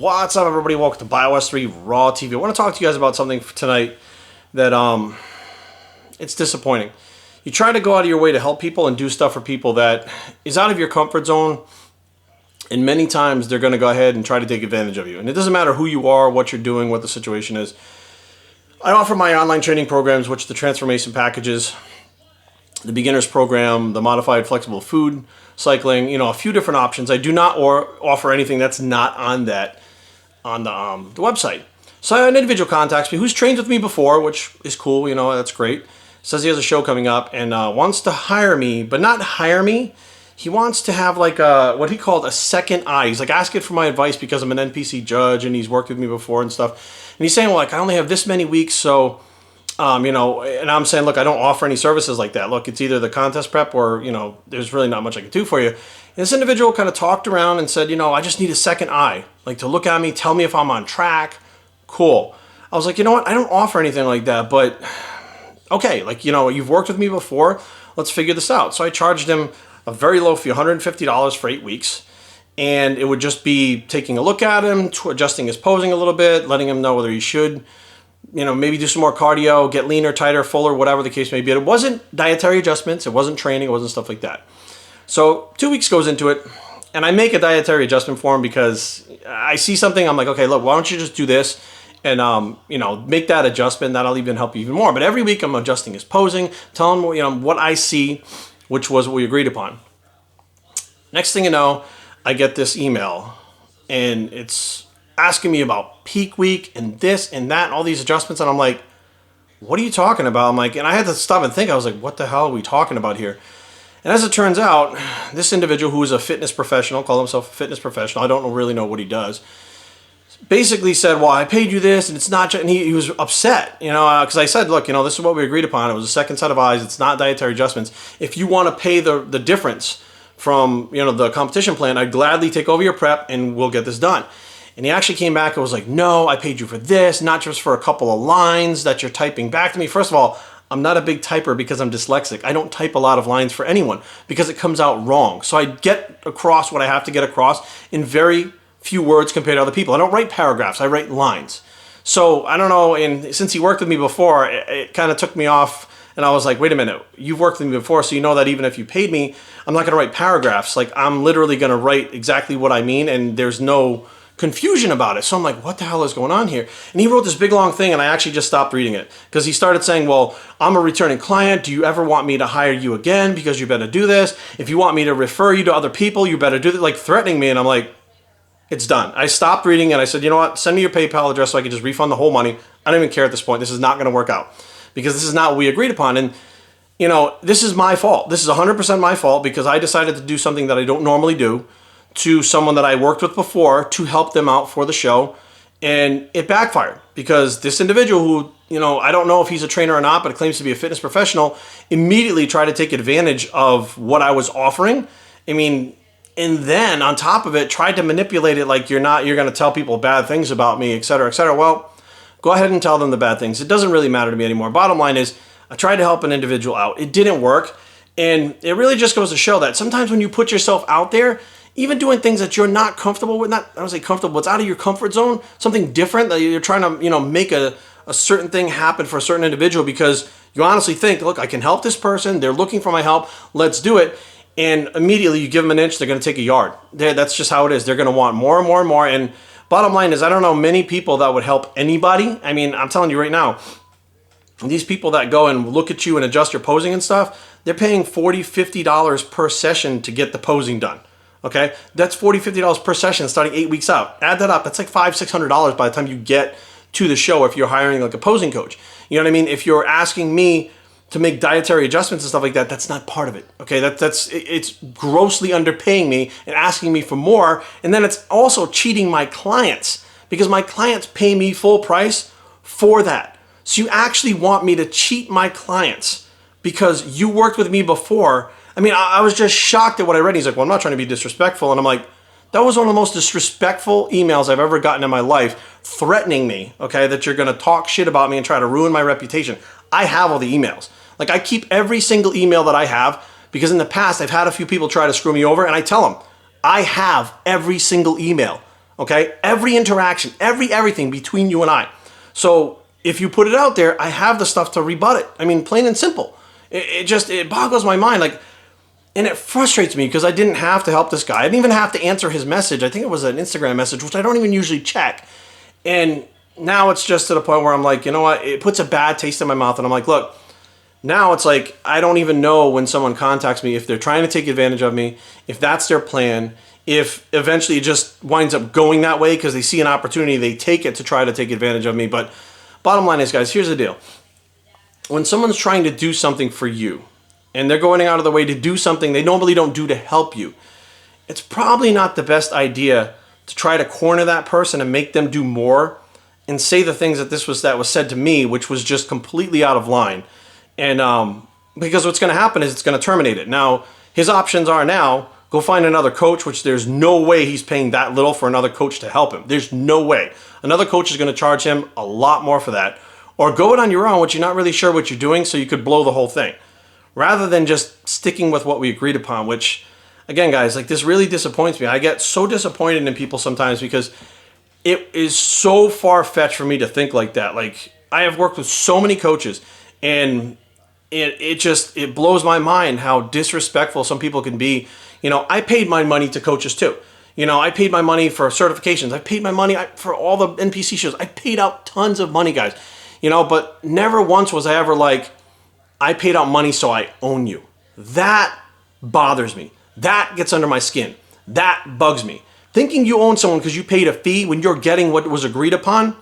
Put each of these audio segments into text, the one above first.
What's up, everybody? Welcome to BioS 3 Raw TV. I want to talk to you guys about something for tonight that it's disappointing. You try to go out of your way to help people and do stuff for people that is out of your comfort zone, and many times they're going to go ahead and try to take advantage of you. And it doesn't matter who you are, what you're doing, what the situation is. I offer my online training programs, which the transformation packages, the beginners program, the modified flexible food cycling, a few different options. I do not offer anything that's not on that on the website. So an individual contacts me who's trained with me before, which is cool, that's great. Says he has a show coming up and wants to hire me, but not hire me. He wants to have like what he called a second eye. He's like asking for my advice because I'm an NPC judge and he's worked with me before and stuff. And he's saying, well, like I only have this many weeks, so and I'm saying, look, I don't offer any services like that. Look, it's either the contest prep or, there's really not much I can do for you. And this individual kind of talked around and said, I just need a second eye, like to look at me, tell me if I'm on track. Cool. I was like, you know what? I don't offer anything like that, but okay, like, you've worked with me before. Let's figure this out. So I charged him a very low fee, $150 for 8 weeks. And it would just be taking a look at him, adjusting his posing a little bit, letting him know whether he should maybe do some more cardio, get leaner, tighter, fuller, whatever the case may be. It wasn't dietary adjustments. It wasn't training. It wasn't stuff like that. So 2 weeks goes into it, and I make a dietary adjustment for him because I see something. I'm like, okay, look, why don't you just do this and, make that adjustment. That'll even help you even more. But every week I'm adjusting his posing, telling him, what I see, which was what we agreed upon. Next thing you know, I get this email, and it's asking me about peak week and this and that and all these adjustments, and I'm like, what are you talking about? I'm like, and I had to stop and think. I was like, what the hell are we talking about here? And as it turns out, this individual who is a fitness professional, called himself a fitness professional, I don't really know what he does, basically said, well, I paid you this and it's not, and he was upset, because I said, look, this is what we agreed upon. It was a second set of eyes. It's not dietary adjustments. If you want to pay the difference from, the competition plan, I'd gladly take over your prep and we'll get this done. And he actually came back and was like, no, I paid you for this, not just for a couple of lines that you're typing back to me. First of all, I'm not a big typer because I'm dyslexic. I don't type a lot of lines for anyone because it comes out wrong. So I get across what I have to get across in very few words compared to other people. I don't write paragraphs, I write lines. So I don't know, and since he worked with me before, it kind of took me off. And I was like, wait a minute, you've worked with me before, so you know that even if you paid me, I'm not going to write paragraphs. Like, I'm literally going to write exactly what I mean, and there's no confusion about it. So I'm like, what the hell is going on here? And he wrote this big long thing, and I actually just stopped reading it because he started saying, well, I'm a returning client. Do you ever want me to hire you again? Because you better do this. If you want me to refer you to other people, you better do this. Like, threatening me. And I'm like, it's done. I stopped reading and I said, you know what? Send me your PayPal address so I can just refund the whole money. I don't even care at this point. This is not going to work out because this is not what we agreed upon. And this is my fault. This is 100% my fault because I decided to do something that I don't normally do to someone that I worked with before to help them out for the show. And it backfired because this individual who, I don't know if he's a trainer or not, but claims to be a fitness professional, immediately tried to take advantage of what I was offering. And then on top of it, tried to manipulate it like you're going to tell people bad things about me, et cetera, et cetera. Well, go ahead and tell them the bad things. It doesn't really matter to me anymore. Bottom line is I tried to help an individual out. It didn't work. And it really just goes to show that sometimes when you put yourself out there, even doing things that you're not comfortable with, I don't say comfortable, it's out of your comfort zone, something different that you're trying to, make a certain thing happen for a certain individual because you honestly think, look, I can help this person. They're looking for my help. Let's do it. And immediately you give them an inch, they're going to take a yard. That's just how it is. They're going to want more and more and more. And bottom line is, I don't know many people that would help anybody. I'm telling you right now, these people that go and look at you and adjust your posing and stuff, they're paying $40, $50 per session to get the posing done. Okay, that's $40, $50 per session starting 8 weeks out. Add that up. That's like $500, $600 by the time you get to the show if you're hiring like a posing coach. You know what I mean? If you're asking me to make dietary adjustments and stuff like that, that's not part of it. Okay, it's grossly underpaying me and asking me for more. And then it's also cheating my clients because my clients pay me full price for that. So you actually want me to cheat my clients because you worked with me before. I was just shocked at what I read. He's like, well, I'm not trying to be disrespectful. And I'm like, that was one of the most disrespectful emails I've ever gotten in my life, threatening me, okay, that you're going to talk shit about me and try to ruin my reputation. I have all the emails. Like, I keep every single email that I have because in the past, I've had a few people try to screw me over, and I tell them, I have every single email. Okay? Every interaction, everything between you and I. So if you put it out there, I have the stuff to rebut it. I mean, plain and simple. It boggles my mind. Like, and it frustrates me because I didn't have to help this guy. I didn't even have to answer his message. I think it was an Instagram message, which I don't even usually check. And now it's just to the point where I'm like, you know what? It puts a bad taste in my mouth. And I'm like, look, now it's like, I don't even know when someone contacts me if they're trying to take advantage of me, if that's their plan, if eventually it just winds up going that way because they see an opportunity, they take it to try to take advantage of me. But bottom line is, guys, here's the deal. When someone's trying to do something for you, and they're going out of their way to do something they normally don't do to help you, it's probably not the best idea to try to corner that person and make them do more and say the things that was said to me, which was just completely out of line. And because what's going to happen is it's going to terminate it. Now, his options are now, go find another coach, which there's no way he's paying that little for another coach to help him. There's no way. Another coach is going to charge him a lot more for that. Or go it on your own, which you're not really sure what you're doing, so you could blow the whole thing. Rather than just sticking with what we agreed upon, which, again, guys, like, this really disappoints me. I get so disappointed in people sometimes because it is so far-fetched for me to think like that. Like, I have worked with so many coaches, and it blows my mind how disrespectful some people can be. You know, I paid my money to coaches too. You know, I paid my money for certifications. I paid my money for all the NPC shows. I paid out tons of money, guys. You know, but never once was I ever like, I paid out money so I own you. That bothers me. That gets under my skin. That bugs me. Thinking you own someone because you paid a fee when you're getting what was agreed upon,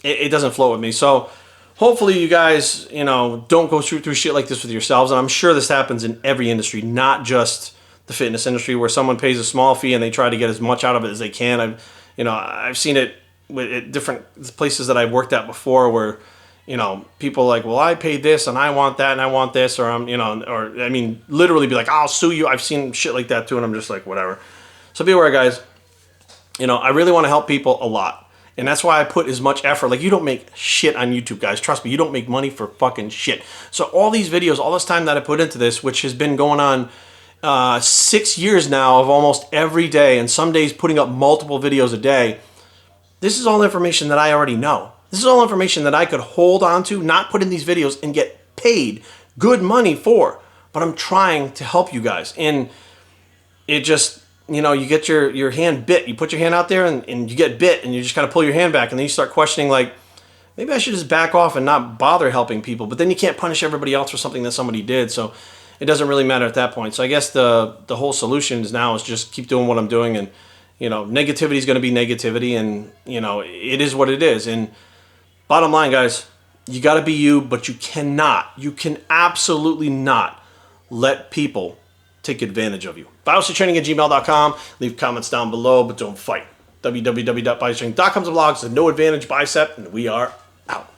it doesn't flow with me. So hopefully you guys, you know, don't go through shit like this with yourselves. And I'm sure this happens in every industry, not just the fitness industry, where someone pays a small fee and they try to get as much out of it as they can. I've seen it at different places that I've worked at before where, you know, people are like, well, I paid this and I want that and I want this, or literally be like, I'll sue you. I've seen shit like that too, and I'm just like, whatever. So be aware, guys. You know, I really want to help people a lot, and that's why I put as much effort. Like, you don't make shit on YouTube, guys. Trust me, you don't make money for fucking shit. So all these videos, all this time that I put into this, which has been going on 6 years now of almost every day, and some days putting up multiple videos a day, this is all information that I already know. This is all information that I could hold on to, not put in these videos, and get paid good money for. But I'm trying to help you guys. And it just, you know, you get your hand bit. You put your hand out there and you get bit, and you just kind of pull your hand back. And then you start questioning, like, maybe I should just back off and not bother helping people. But then you can't punish everybody else for something that somebody did. So it doesn't really matter at that point. So I guess the whole solution is now is just keep doing what I'm doing. And, you know, negativity is going to be negativity. And, you know, it is what it is. And bottom line, guys, you got to be you, but you can absolutely not let people take advantage of you. BioStrengthTraining@gmail.com. Leave comments down below, but don't fight. www.biostrength.com's a blog. It's a no advantage bicep, and we are out.